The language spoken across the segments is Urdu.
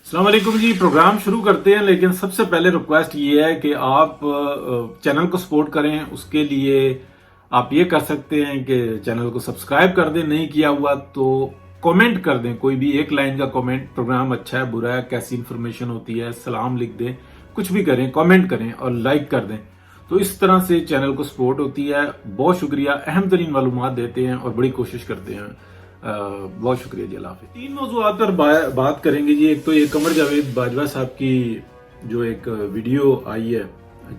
السلام علیکم جی. پروگرام شروع کرتے ہیں لیکن سب سے پہلے ریکویسٹ یہ ہے کہ آپ چینل کو سپورٹ کریں. اس کے لیے آپ یہ کر سکتے ہیں کہ چینل کو سبسکرائب کر دیں, نہیں کیا ہوا تو کومنٹ کر دیں, کوئی بھی ایک لائن کا کومنٹ, پروگرام اچھا ہے برا ہے, کیسی انفارمیشن ہوتی ہے, سلام لکھ دیں, کچھ بھی کریں, کومنٹ کریں اور لائک کر دیں. تو اس طرح سے چینل کو سپورٹ ہوتی ہے. بہت شکریہ, اہم ترین معلومات دیتے ہیں اور بڑی کوشش کرتے ہیں. بہت شکریہ جی. اللہ حافظ. 3 موضوعات پر بات کریں گے جی. ایک تو یہ قمر جاوید باجوہ صاحب کی جو ایک ویڈیو آئی ہے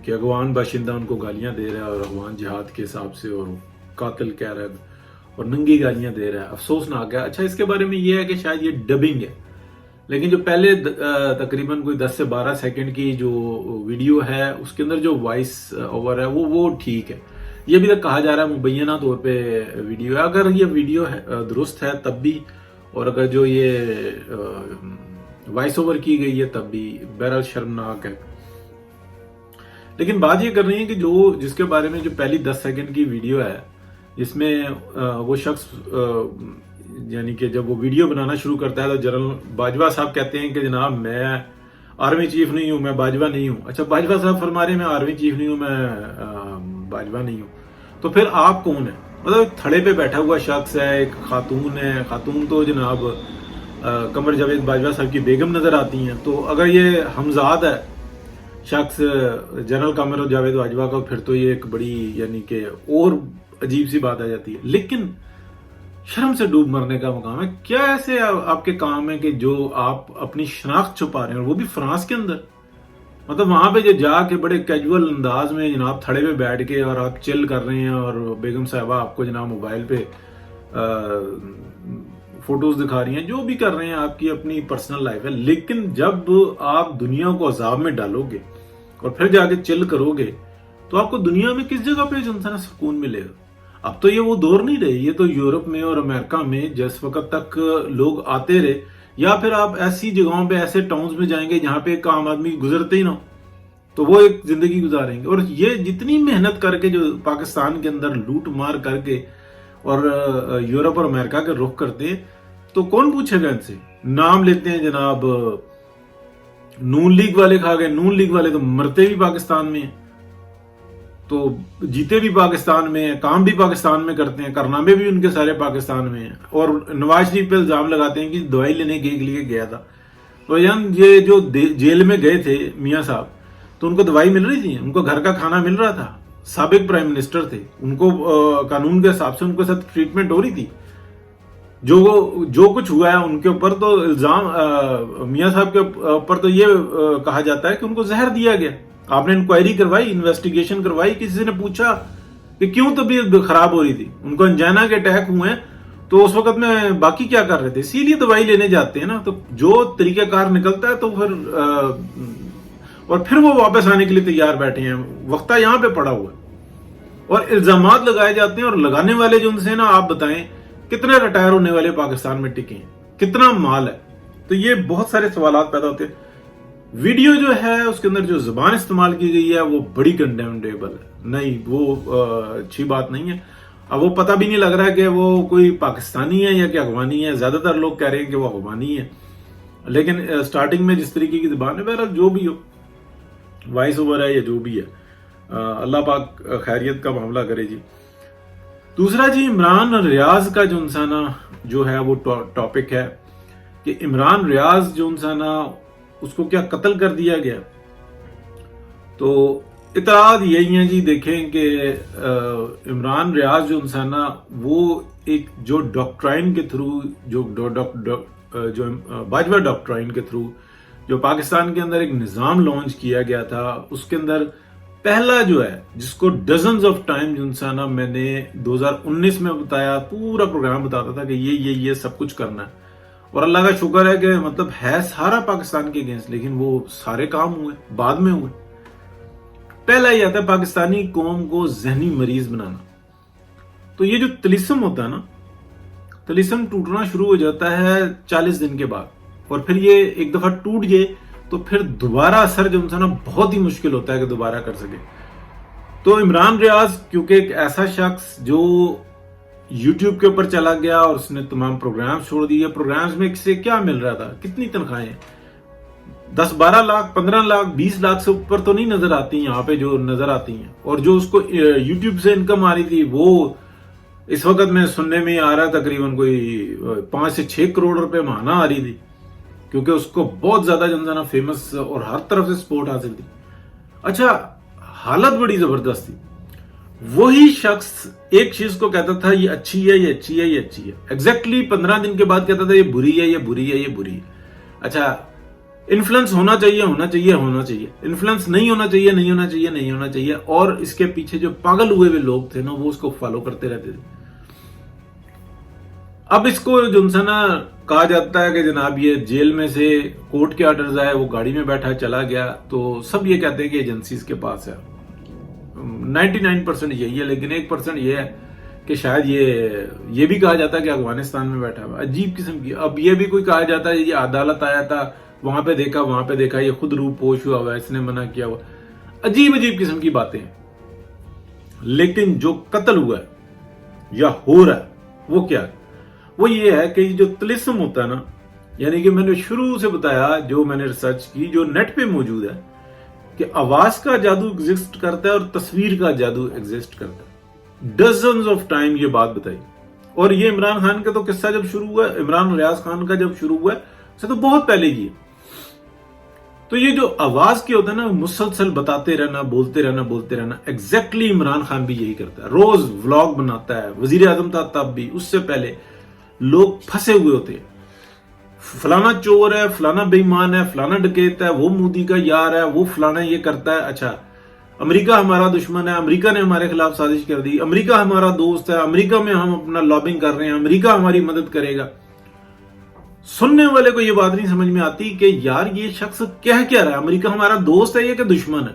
کہ اغوان باشندہ ان کو گالیاں دے رہا ہے اور اغوان جہاد کے حساب سے اور قاتل کہہ رہا ہے اور ننگی گالیاں دے رہا ہے. افسوسناک ہے. اچھا, اس کے بارے میں یہ ہے کہ شاید یہ ڈبنگ ہے, لیکن جو پہلے تقریباً کوئی 10 سے 12 سیکنڈ کی جو ویڈیو ہے اس کے اندر جو وائس اوور ہے وہ ٹھیک ہے. یہ بھی تک کہا جا رہا ہے مبینہ طور پہ ویڈیو ہے. اگر یہ ویڈیو درست ہے تب بھی, اور اگر جو یہ وائس اوور کی گئی ہے تب بھی, بہرحال شرمناک ہے. لیکن بات یہ کر رہی ہے کہ جس کے بارے میں جو پہلی 10 سیکنڈ کی ویڈیو ہے جس میں وہ شخص یعنی کہ جب وہ ویڈیو بنانا شروع کرتا ہے تو جنرل باجوہ صاحب کہتے ہیں کہ جناب میں آرمی چیف نہیں ہوں, میں باجوہ نہیں ہوں. اچھا, باجوہ صاحب فرما رہے ہیں میں آرمی چیف نہیں ہوں, میں باجوہ نہیں ہوں. تو پھر آپ کون ہیں؟ مطلب ایک تھڑے پہ بیٹھا ہوا شخص ہے, ایک خاتون ہے. خاتون تو جناب قمر جاوید باجوہ صاحب کی بیگم نظر آتی ہیں. تو اگر یہ ہمزاد ہے شخص جنرل قمر جاوید باجوہ کا, پھر تو یہ ایک بڑی یعنی کہ اور عجیب سی بات آ جاتی ہے. لیکن شرم سے ڈوب مرنے کا مقام ہے. کیا ایسے آپ کے کام ہے کہ جو آپ اپنی شناخت چھپا رہے ہیں, اور وہ بھی فرانس کے اندر؟ مطلب وہاں پہ جا کے بڑے کیجول انداز میں جناب تھڑے پہ بیٹھ کے اور آپ چل کر رہے ہیں اور بیگم صاحبہ آپ کو جناب موبائل پہ فوٹوز دکھا رہی ہیں, جو بھی کر رہے ہیں آپ کی اپنی پرسنل لائف ہے. لیکن جب آپ دنیا کو عذاب میں ڈالو گے اور پھر جا کے چل کرو گے تو آپ کو دنیا میں کس جگہ پہ انسان سکون ملے گا؟ اب تو یہ وہ دور نہیں رہے. یہ تو یورپ میں اور امریکہ میں جس وقت تک لوگ آتے رہے, یا پھر آپ ایسی جگہوں پہ ایسے ٹاؤنز میں جائیں گے جہاں پہ ایک عام آدمی گزرتے ہی نہ ہو, تو وہ ایک زندگی گزاریں گے. اور یہ جتنی محنت کر کے جو پاکستان کے اندر لوٹ مار کر کے اور یورپ اور امریکہ کے رخ کرتے ہیں, تو کون پوچھے گا ان سے؟ نام لیتے ہیں جناب نون لیگ والے کھا گئے. نون لیگ والے تو مرتے بھی پاکستان میں ہیں, تو جیتے بھی پاکستان میں ہیں, کام بھی پاکستان میں کرتے ہیں, کارنامے بھی ان کے سارے پاکستان میں ہیں. اور نواز شریف پہ الزام لگاتے ہیں کہ دوائی لینے کے لیے گیا تھا. تو یہ جو جیل میں گئے تھے میاں صاحب, تو ان کو دوائی مل رہی تھی, ان کو گھر کا کھانا مل رہا تھا. سابق پرائم منسٹر تھے, ان کو قانون کے حساب سے ان کے ساتھ ٹریٹمنٹ ہو رہی تھی. جو کچھ ہوا ہے ان کے اوپر تو الزام میاں صاحب کے اوپر تو یہ کہا جاتا ہے کہ ان کو زہر دیا گیا. آپ نے انکوائری کروائی, انویسٹیگیشن کروائی, کسی نے پوچھا کہ کیوں طبیعت خراب ہو رہی تھی؟ ان کو انجینا کے اٹیک ہوئے ہیں, تو اس وقت میں باقی کیا کر رہے تھے؟ اسی لیے دوائی لینے جاتے ہیں نا. تو جو طریقہ کار نکلتا ہے تو پھر وہ واپس آنے کے لیے تیار بیٹھے ہیں. وقتہ یہاں پہ پڑا ہوا ہے اور الزامات لگائے جاتے ہیں, اور لگانے والے جو ان سے نا, آپ بتائیں کتنے ریٹائر ہونے والے پاکستان میں ٹکے ہیں, کتنا مال ہے. تو یہ بہت سارے سوالات پیدا ہوتے ہیں. ویڈیو جو ہے اس کے اندر جو زبان استعمال کی گئی ہے وہ بڑی کنڈیمنیبل ہے. نہیں, وہ اچھی بات نہیں ہے. اب وہ پتہ بھی نہیں لگ رہا ہے کہ وہ کوئی پاکستانی ہے یا کہ افغانی ہے. زیادہ تر لوگ کہہ رہے ہیں کہ وہ افغانی ہے, لیکن سٹارٹنگ میں جس طریقے کی زبان ہے, بہرحال جو بھی ہو, وائس اوور ہے یا جو بھی ہے, اللہ پاک خیریت کا معاملہ کرے جی. دوسرا جی, عمران ریاض کا جو انسانہ جو ہے وہ ٹاپک ہے کہ عمران ریاض جو انسانہ اس کو کیا قتل کر دیا گیا. تو اطلاعات یہی ہیں جی. دیکھیں کہ عمران ریاض جو انسانہ وہ ایک جو ڈاکٹرائن کے تھرو جو باجوہ ڈاکٹرائن کے تھرو جو پاکستان کے اندر ایک نظام لانچ کیا گیا تھا, اس کے اندر پہلا جو ہے جس کو ڈزنز آف ٹائم جو انسانہ میں نے 2019 میں بتایا, پورا پروگرام بتاتا تھا کہ یہ سب کچھ کرنا ہے. اور اللہ کا شکر ہے کہ مطلب ہے سارا پاکستان کے اگینسٹ, لیکن وہ سارے کام ہوئے بعد میں ہوئے. پہلا یہ آتا ہے پاکستانی قوم کو ذہنی مریض بنانا. تو یہ جو طلسم ہوتا ہے نا, طلسم ٹوٹنا شروع ہو جاتا ہے 40 دن کے بعد, اور پھر یہ ایک دفعہ ٹوٹ جائے تو پھر دوبارہ اثر جو انسان بہت ہی مشکل ہوتا ہے کہ دوبارہ کر سکے. تو عمران ریاض کیونکہ ایک ایسا شخص جو یوٹیوب کے اوپر چلا گیا اور اس نے تمام پروگرام چھوڑ دیے. پروگرامز میں سے کیا مل رہا تھا, کتنی تنخواہیں, 10-12 لاکھ 15 لاکھ 20 لاکھ سے اوپر تو نہیں نظر آتی یہاں پہ جو نظر آتی ہیں. اور جو اس کو یوٹیوب سے انکم آ رہی تھی وہ اس وقت میں سننے میں آ رہا تقریباً کوئی 5 سے 6 کروڑ روپے ماہانہ آ رہی تھی, کیونکہ اس کو بہت زیادہ جمزانہ فیمس اور ہر طرف سے سپورٹ حاصل تھی. اچھا, حالت بڑی زبردست تھی. وہی شخص ایک چیز کو کہتا تھا یہ اچھی ہے, یہ اچھی ہے, یہ اچھی ہے, ایگزیکٹلی 15 دن کے بعد کہتا تھا یہ بری ہے, یہ بری ہے, یہ بری ہے. اچھا, انفلوئنس ہونا چاہیے, ہونا چاہیے, ہونا چاہیے, انفلوئنس نہیں ہونا چاہیے, نہیں ہونا چاہیے, نہیں ہونا چاہیے. اور اس کے پیچھے جو پاگل ہوئے ہوئے لوگ تھے نا وہ اس کو فالو کرتے رہتے تھے. اب اس کو جو نا کہا جاتا ہے کہ جناب یہ جیل میں سے کورٹ کے آرڈرز آئے, وہ گاڑی میں بیٹھا چلا گیا, تو سب یہ کہتے ہیں کہ ایجنسیز کے پاس ہے. 99% یہی ہے, لیکن 1% یہ ہے کہ شاید یہ بھی کہا جاتا ہے کہ افغانستان میں بیٹھا ہوا. عجیب قسم کی. اب یہ بھی کوئی کہا جاتا ہے یہ عدالت آیا تھا, وہاں پہ دیکھا, وہاں پہ دیکھا, یہ خود روح پوش ہوا ہوا, اس نے منع کیا ہوا. عجیب عجیب قسم کی باتیں. لیکن جو قتل ہوا ہے یا ہو رہا ہے وہ کیا ہے؟ وہ یہ ہے کہ جو طلسم ہوتا ہے نا, یعنی کہ میں نے شروع سے بتایا, جو میں نے ریسرچ کی, جو نیٹ پہ موجود ہے, کہ آواز کا جادو ایگزسٹ کرتا ہے اور تصویر کا جادو ایگزسٹ کرتا ہے. ڈزنز آف ٹائم یہ بات بتائی. اور یہ عمران خان کا تو قصہ جب شروع ہوا, عمران ریاض خان کا جب شروع ہوا اسے تو بہت پہلے کی. تو یہ جو آواز کے ہوتا ہے نا, مسلسل بتاتے رہنا, بولتے رہنا, ایگزیکٹلی عمران خان بھی یہی کرتا ہے. روز ولاگ بناتا ہے, وزیر اعظم تھا تب بھی, اس سے پہلے. لوگ پھنسے ہوئے ہوتے ہیں, فلانا چور ہے, فلانا بے ایمان ہے, فلانا ڈکیت ہے, وہ مودی کا یار ہے, وہ فلانا یہ کرتا ہے. اچھا, امریکہ ہمارا دشمن ہے, امریکہ نے ہمارے خلاف سازش کر دی, امریکہ ہمارا دوست ہے, امریکہ میں ہم اپنا لابنگ کر رہے ہیں, امریکہ ہماری مدد کرے گا. سننے والے کو یہ بات نہیں سمجھ میں آتی کہ یار یہ شخص کہہ کیا رہا ہے, امریکہ ہمارا دوست ہے یہ کہ دشمن ہے.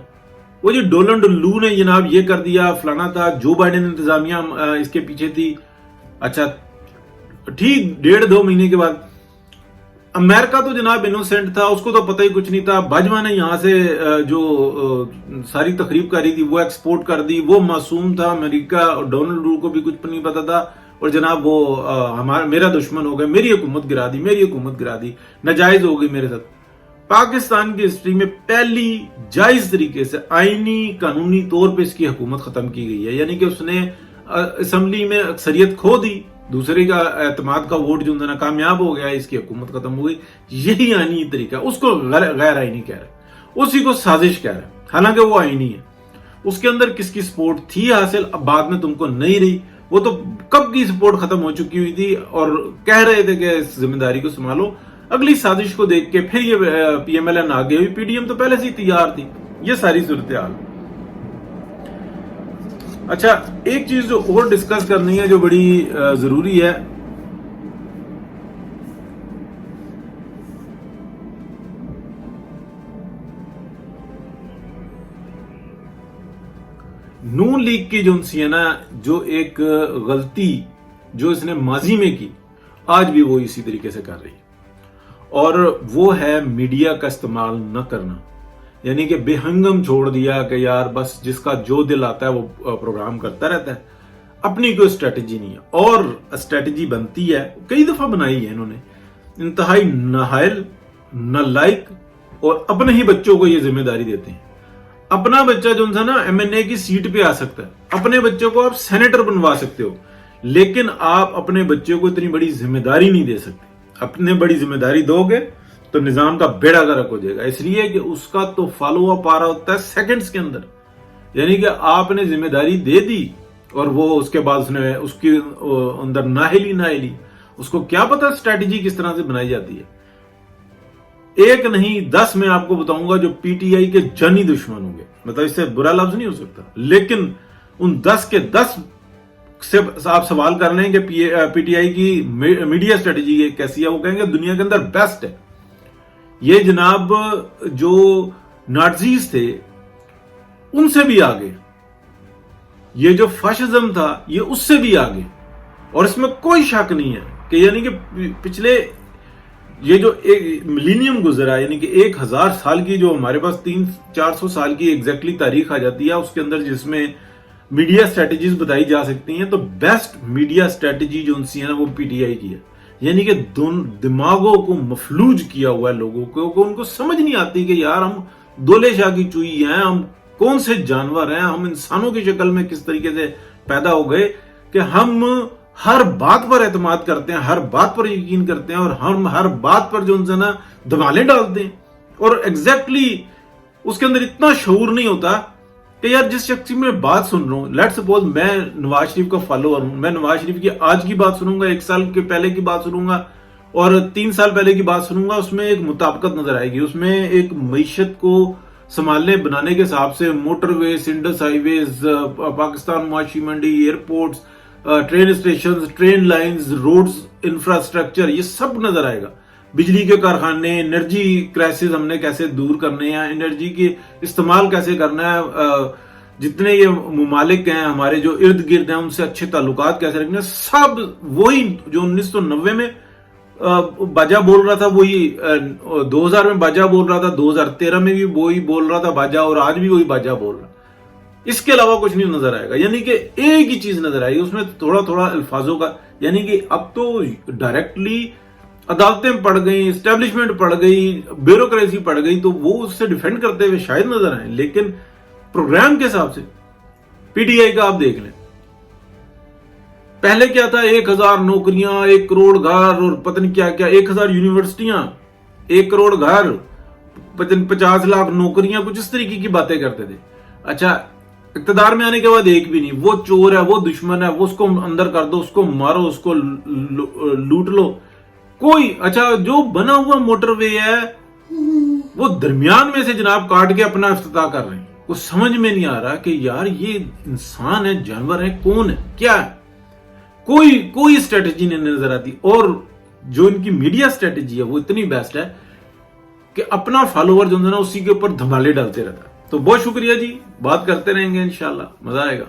وہ جو ڈونلڈ لو نے جناب یہ کر دیا, فلانا تھا, جو بائیڈن انتظامیہ اس کے پیچھے تھی. اچھا ٹھیک, 1.5-2 مہینے کے بعد امریکہ تو جناب انوسینٹ تھا, اس کو تو پتہ ہی کچھ نہیں تھا. باجوہ نے یہاں سے جو ساری تقریب کری تھی وہ ایکسپورٹ کر دی, وہ معصوم تھا. امریکہ اور ڈونلڈ لو کو بھی کچھ نہیں پتا تھا, اور جناب وہ میرا دشمن ہو گیا, میری حکومت گرا دی, ناجائز ہو گئی میرے ساتھ. پاکستان کی ہسٹری میں پہلی جائز طریقے سے آئینی قانونی طور پہ اس کی حکومت ختم کی گئی ہے. یعنی کہ اس نے اسمبلی میں اکثریت کھو دی, دوسرے کا اعتماد کا ووٹ جو نا کامیاب ہو گیا, اس کی حکومت ختم ہو گئی. یہی آئینی طریقہ. اس کو غیر آئینی کہہ رہے ہیں, اسی کو سازش کہہ رہے ہیں, حالانکہ وہ آئینی ہے. اس کے اندر کس کی سپورٹ تھی حاصل, اب بعد میں تم کو نہیں رہی. وہ تو کب کی سپورٹ ختم ہو چکی ہوئی تھی, اور کہہ رہے تھے کہ اس ذمہ داری کو سنبھالو. اگلی سازش کو دیکھ کے پھر یہ پی ایم ایل این آگے ہوئی, پی ڈی ایم تو پہلے سے ہی تیار تھی. یہ ساری صورتحال. اچھا, ایک چیز جو اور ڈسکس کرنی ہے جو بڑی ضروری ہے, نون لیگ کی جو ہے نا, جو ایک غلطی جو اس نے ماضی میں کی, آج بھی وہ اسی طریقے سے کر رہی ہے, اور وہ ہے میڈیا کا استعمال نہ کرنا. یعنی کہ بے ہنگم چھوڑ دیا کہ یار بس جس کا جو دل آتا ہے وہ پروگرام کرتا رہتا ہے, اپنی کوئی اسٹریٹجی نہیں ہے. اور اسٹریٹجی بنتی ہے, کئی دفعہ بنائی ہے انہوں نے, انتہائی نااہل, نالائق, اور اپنے ہی بچوں کو یہ ذمہ داری دیتے ہیں. اپنا بچہ جو نا ایم این اے کی سیٹ پہ آ سکتا ہے, اپنے بچوں کو آپ سینیٹر بنوا سکتے ہو, لیکن آپ اپنے بچوں کو اتنی بڑی ذمہ داری نہیں دے سکتے. اپنے بڑی ذمہ داری دو گے تو نظام کا بیڑا غرق ہو جائے گا. اس لیے کہ اس کا تو فالو اپ آ رہا ہوتا ہے سیکنڈز کے اندر. یعنی کہ آپ نے ذمہ داری دے دی, اور وہ اس کے بعد اس نے اس کی اندر ناہلی, اس کو کیا پتا اسٹریٹجی کس طرح سے بنائی جاتی ہے. ایک نہیں 10 میں آپ کو بتاؤں گا جو پی ٹی آئی کے جانی دشمن ہوں گے, مطلب اس سے برا لفظ نہیں ہو سکتا, لیکن ان 10 کے 10 سے آپ سوال کر لیں کہ پی ٹی آئی کی میڈیا اسٹریٹجی کیسی ہے, وہ کہیں گے دنیا کے اندر بیسٹ ہے. یہ جناب جو نازیز تھے ان سے بھی آگے, یہ جو فاشزم تھا یہ اس سے بھی آگے, اور اس میں کوئی شک نہیں ہے کہ یعنی کہ پچھلے یہ جو ایک ملینیم گزرا, یعنی کہ 1000 سال کی جو ہمارے پاس 300-400 سال کی ایگزیکٹلی تاریخ آ جاتی ہے, اس کے اندر جس میں میڈیا اسٹریٹجیز بتائی جا سکتی ہیں, تو بیسٹ میڈیا اسٹریٹجی جو ان سی ہے نا وہ پی ٹی آئی کی ہے. یعنی کہ دماغوں کو مفلوج کیا ہوا ہے لوگوں کو، کہ ان کو سمجھ نہیں آتی کہ یار ہم دولے شاہ کی چوئی ہیں، ہم کون سے جانور ہیں، ہم انسانوں کی شکل میں کس طریقے سے پیدا ہو گئے کہ ہم ہر بات پر اعتماد کرتے ہیں، ہر بات پر یقین کرتے ہیں، اور ہم ہر بات پر جو ان سے نا دھمالے ڈالتے ہیں، اور ایگزیکٹلی اس کے اندر اتنا شعور نہیں ہوتا کہ یار جس شخص کی میں بات سن رہا ہوں، لیٹ سپوز میں نواز شریف کا فالوور ہوں، میں نواز شریف کی آج کی بات سنوں گا، 1 سال کے پہلے کی بات سنوں گا، اور 3 سال پہلے کی بات سنوں گا، اس میں ایک مطابقت نظر آئے گی، اس میں ایک معیشت کو سنبھالنے بنانے کے حساب سے موٹر ویز، انڈس ہائی ویز، پاکستان معاشی منڈی، airports, train stations, train lines, roads, infrastructure, یہ سب نظر آئے گا، بجلی کے کارخانے، انرجی کرائسس ہم نے کیسے دور کرنے ہیں، انرجی کے استعمال کیسے کرنا ہے، جتنے یہ ممالک ہیں ہمارے جو ارد گرد ہیں ان سے اچھے تعلقات کیسے رکھنے ہیں، سب وہی جو 1990 میں باجا بول رہا تھا، وہی 2000 میں باجا بول رہا تھا، 2013 میں بھی وہی بول رہا تھا باجا، اور آج بھی وہی باجا بول رہا. اس کے علاوہ کچھ نہیں نظر آئے گا، یعنی کہ ایک ہی چیز نظر آئے گی، اس میں تھوڑا تھوڑا الفاظوں کا، یعنی کہ اب تو ڈائریکٹلی عدالتیں پڑ گئی، اسٹیبلشمنٹ پڑ گئی، بیوروکریسی پڑ گئی، تو وہ اس سے ڈیفینڈ کرتے ہوئے شاید نظر آئیں، لیکن پروگرام کے حساب سے پی ٹی آئی کا آپ دیکھ لیں، پہلے کیا تھا، 1000 نوکریاں، 1 کروڑ گھر، اور پتہ نہیں کیا کیا، 1000 یونیورسٹیاں، 1 کروڑ گھر، 50 لاکھ نوکریاں، کچھ اس طریقے کی باتیں کرتے تھے. اچھا اقتدار میں آنے کے بعد ایک بھی نہیں، وہ چور ہے، وہ دشمن ہے، وہ اس کو اندر کر دو، اس کو مارو، اس کو لوٹ لو، کوئی. اچھا جو بنا ہوا موٹر وے ہے وہ درمیان میں سے جناب کاٹ کے اپنا افتتاح کر رہے ہیں. وہ سمجھ میں نہیں آ رہا کہ یار یہ انسان ہے، جانور ہے، کون ہے، کیا ہے، کوئی اسٹریٹجی نہیں نظر آتی. اور جو ان کی میڈیا اسٹریٹجی ہے وہ اتنی بیسٹ ہے کہ اپنا فالوور جو ہے نا اسی کے اوپر دھمالے ڈالتے رہتا ہے. تو بہت شکریہ جی، بات کرتے رہیں گے انشاءاللہ، مزہ آئے گا.